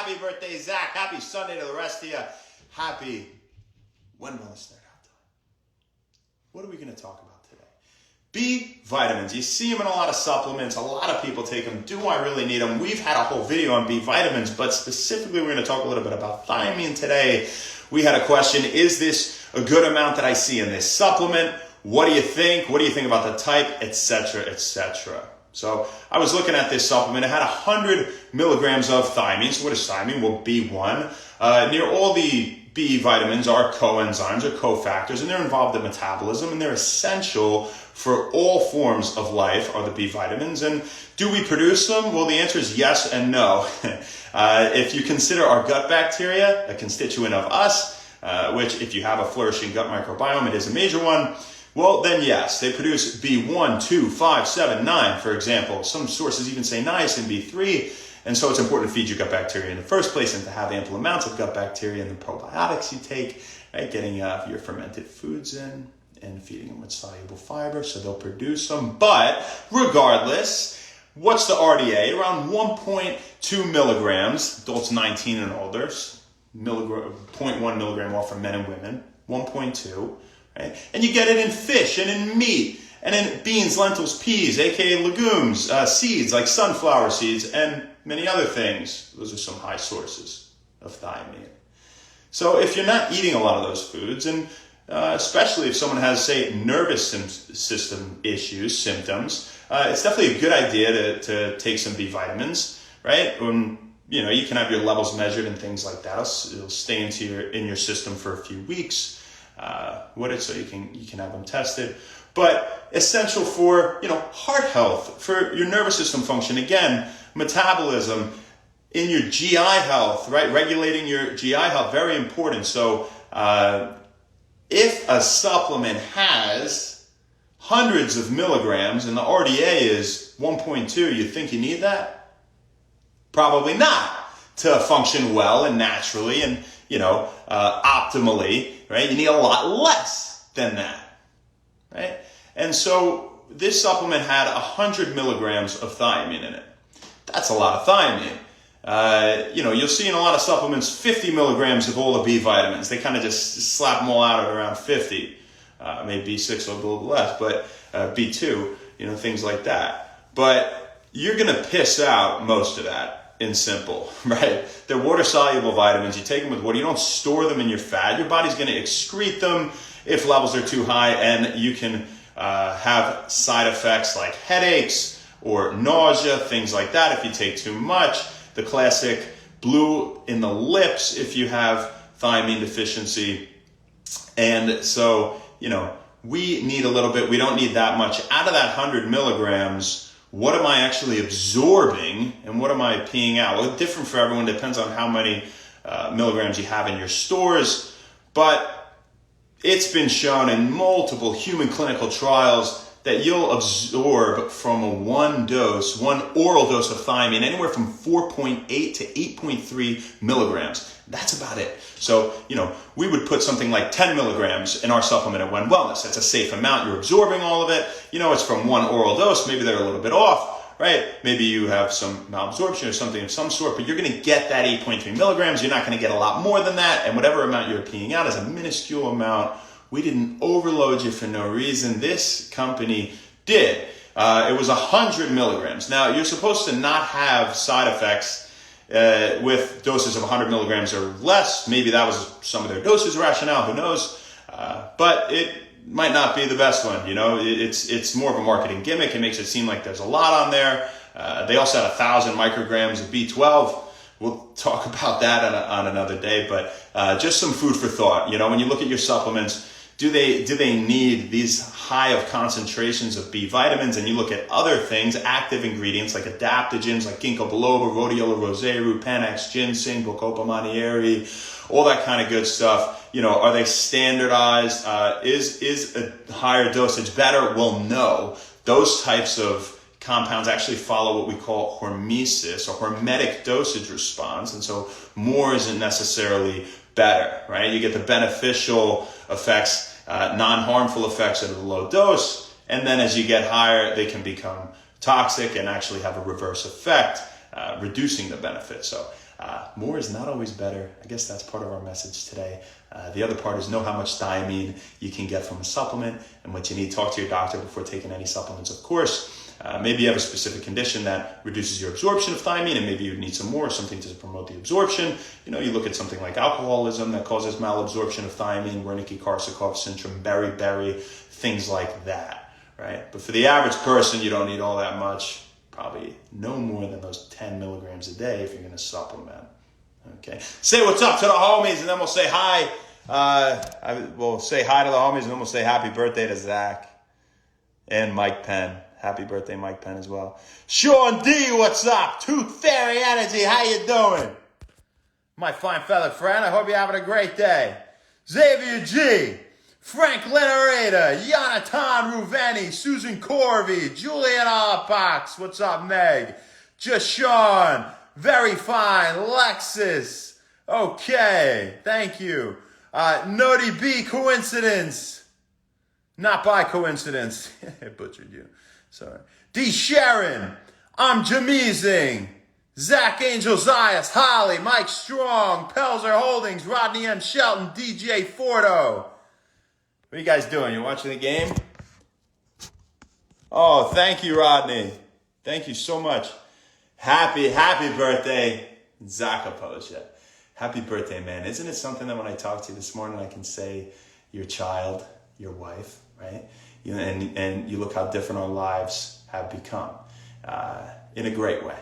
Happy birthday, Zach. Happy Sunday to the rest of you. Happy When Will It Start Out time. What are we going to talk about today? B vitamins. You see them in a lot of supplements. A lot of people take them. Do I really need them? We've had a whole video on B vitamins, but specifically we're going to talk a little bit about thiamine today. We had a question, is this a good amount that I see in this supplement? What do you think? What do you think about the type, etc., etc.? So I was looking at this supplement. It had 100 milligrams of thiamine. So what is thiamine? Well, B1. Near all the B vitamins are coenzymes or cofactors, and they're involved in metabolism, and they're essential for all forms of life are the B vitamins. And do we produce them? Well, the answer is yes and no. If you consider our gut bacteria a constituent of us, which if you have a flourishing gut microbiome, it is a major one, well, then yes, they produce B1, 2, 5, 7, 9, for example. Some sources even say niacin, B3. And so it's important to feed your gut bacteria in the first place and to have ample amounts of gut bacteria and the probiotics you take, right? Getting your fermented foods in and feeding them with soluble fiber so they'll produce them. But regardless, what's the RDA? Around 1.2 milligrams, adults 19 and older, 0.1 milligram off for men and women, 1.2. Right? And you get it in fish and in meat and in beans, lentils, peas, aka legumes, seeds like sunflower seeds and many other things. Those are some high sources of thiamine. So if you're not eating a lot of those foods, and especially if someone has, say, nervous system issues, symptoms, it's definitely a good idea to take some B vitamins, right? You can have your levels measured and things like that. It'll stay in your system for a few weeks. So you can have them tested, but essential for heart health, for your nervous system function, again, metabolism, in your GI health, right? Regulating your GI health, very important. So if a supplement has hundreds of milligrams and the RDA is 1.2, you think you need that? Probably not to function well and naturally and optimally, right? You need a lot less than that, right? And so this supplement had 100 milligrams of thiamine in it. That's a lot of thiamine. You'll see in a lot of supplements 50 milligrams of all the B vitamins. They kind of just slap them all out at around 50. Maybe B6 a little less, but B2, things like that. But you're going to piss out most of that. In simple, right? They're water-soluble vitamins. You take them with water. You don't store them in your fat. Your body's going to excrete them if levels are too high, and you can have side effects like headaches or nausea, things like that if you take too much. The classic blue in the lips if you have thiamine deficiency. And so, we need a little bit. We don't need that much. Out of that 100 milligrams, what am I actually absorbing and what am I peeing out? Well, it's different for everyone. It depends on how many milligrams you have in your stores. But it's been shown in multiple human clinical trials that you'll absorb from one oral dose of thiamine, anywhere from 4.8 to 8.3 milligrams. That's about it. So, we would put something like 10 milligrams in our supplement at One Wellness. That's a safe amount. You're absorbing all of it. It's from one oral dose. Maybe they're a little bit off, right? Maybe you have some malabsorption or something of some sort, but you're going to get that 8.3 milligrams. You're not going to get a lot more than that. And whatever amount you're peeing out is a minuscule amount. We didn't overload you for no reason. This company did. It was 100 milligrams. Now, you're supposed to not have side effects with doses of 100 milligrams or less. Maybe that was some of their dosage rationale, who knows? But it might not be the best one, It's more of a marketing gimmick. It makes it seem like there's a lot on there. They also had 1,000 micrograms of B12. We'll talk about that on another day, but just some food for thought. When you look at your supplements, do they need these high of concentrations of B vitamins? And you look at other things, active ingredients like adaptogens like ginkgo biloba, rhodiola rosearu, panax, ginseng, bacopa monnieri, all that kind of good stuff. Are they standardized? Is a higher dosage better? Well, no. Those types of compounds actually follow what we call hormesis or hormetic dosage response. And so more isn't necessarily better, right? You get the beneficial effects, non-harmful effects at a low dose. And then as you get higher, they can become toxic and actually have a reverse effect, reducing the benefit. So More is not always better. I guess that's part of our message today. The other part is know how much thiamine you can get from a supplement and what you need. Talk to your doctor before taking any supplements, of course. Maybe you have a specific condition that reduces your absorption of thiamine, and maybe you need some more, something to promote the absorption. You look at something like alcoholism that causes malabsorption of thiamine, Wernicke-Korsakoff syndrome, beriberi, things like that, right? But for the average person, you don't need all that much. Probably no more than those 10 milligrams a day if you're going to supplement. Okay. Say what's up to the homies, and then we'll say hi. We'll say hi to the homies, and then we'll say happy birthday to Zach and Mike Penn. Happy birthday, Mike Penn, as well. Sean D, what's up? Tooth Fairy Energy, how you doing? My fine feathered friend, I hope you're having a great day. Xavier G, Frank Lenareta, Jonathan Ruveni, Susan Corvey, Julian Alpax, what's up, Meg? Just Sean, very fine, Lexus, okay, thank you. Nody B, coincidence, not by coincidence, I butchered you, sorry. D. Sharon, I'm Jamezing, Zach Angel Zayas, Holly, Mike Strong, Pelzer Holdings, Rodney M. Shelton, DJ Fordo. What are you guys doing? You watching the game? Oh, thank you, Rodney. Thank you so much. Happy birthday, HAAPAOJA. Happy birthday, man. Isn't it something that when I talk to you this morning, I can say your child, your wife, right? And you look how different our lives have become in a great way.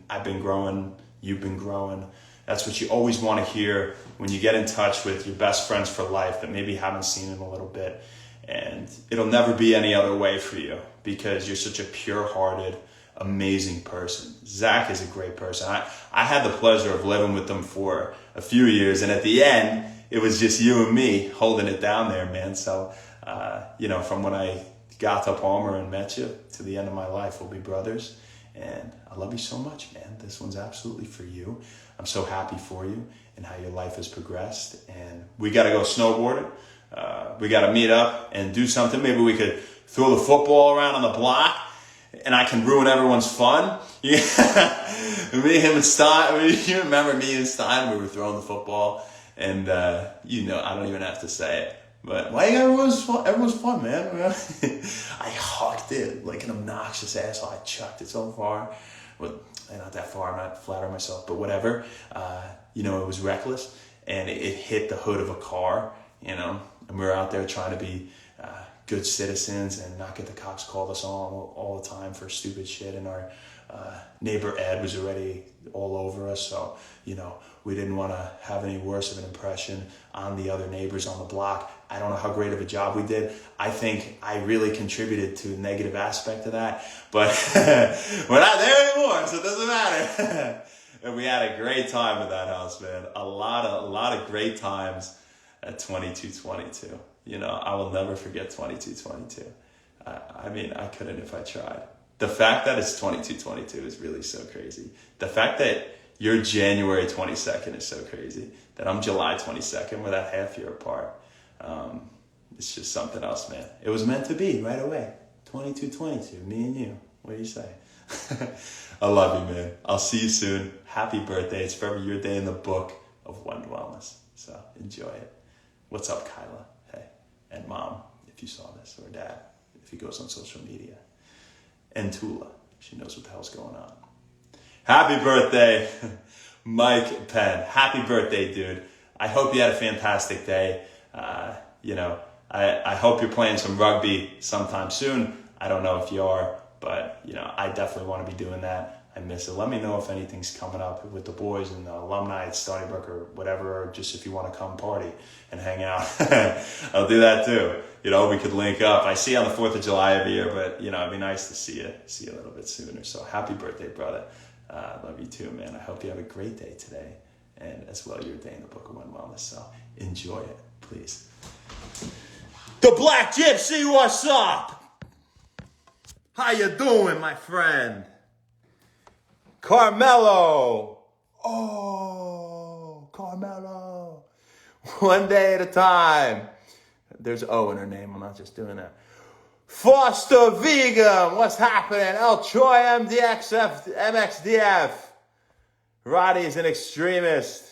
I've been growing, you've been growing. That's what you always want to hear when you get in touch with your best friends for life that maybe you haven't seen in a little bit. And it'll never be any other way for you because you're such a pure-hearted, amazing person. Zach is a great person. I had the pleasure of living with them for a few years, and at the end, it was just you and me holding it down there, man. So, from when I got to Palmer and met you to the end of my life, we'll be brothers. And I love you so much, man. This one's absolutely for you. I'm so happy for you and how your life has progressed. And we got to go snowboarding. We got to meet up and do something. Maybe we could throw the football around on the block and I can ruin everyone's fun. Me, him, and Stein. You remember me and Stein? We were throwing the football. And, I don't even have to say it. But why everyone's fun, man. I hucked it like an obnoxious asshole. I chucked it so far. Well, not that far. I'm not flattering myself, but whatever. It was reckless, and it hit the hood of a car, and we were out there trying to be good citizens and not get the cops called us all the time for stupid shit. And our neighbor Ed was already all over us, so, we didn't want to have any worse of an impression on the other neighbors on the block. I don't know how great of a job we did. I think I really contributed to a negative aspect of that, but we're not there anymore, so it doesn't matter. And we had a great time at that house, man. A lot of great times at 2222. I will never forget 2222. I couldn't if I tried. The fact that it's 2222 is really so crazy. The fact that you're January 22nd is so crazy. That I'm July 22nd. We're that half year apart. It's just something else, man. It was meant to be right away. 2222, me and you. What do you say? I love you, man. I'll see you soon. Happy birthday. It's forever your day in the book of One Wellness. So enjoy it. What's up, Kyla? Hey. And Mom, if you saw this, or Dad, if he goes on social media. And Tula. She knows what the hell's going on. Happy birthday, Mike Penn. Happy birthday, dude. I hope you had a fantastic day. I hope you're playing some rugby sometime soon. I don't know if you are, but, I definitely want to be doing that. I miss it. Let me know if anything's coming up with the boys and the alumni at Stony Brook or whatever, or just if you want to come party and hang out. I'll do that too. We could link up. I see you on the 4th of July every year, but, it'd be nice to see you a little bit sooner. So happy birthday, brother. Love you too, man. I hope you have a great day today, and as well your day in the Book of One Wellness. So enjoy it, please. The Black Gypsy, what's up? How you doing, my friend? Carmelo. Oh, Carmelo. One day at a time. There's O in her name. I'm not just doing that. Foster Vegan, what's happening? El Troy MXDF. Roddy's an extremist.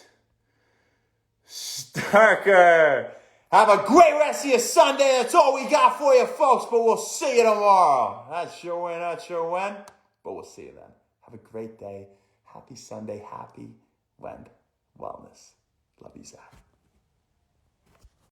Starker. Have a great rest of your Sunday. That's all we got for you, folks. But we'll see you tomorrow. Not sure when, not sure when. But we'll see you then. Have a great day. Happy Sunday. Happy wellness. Love you, Zach.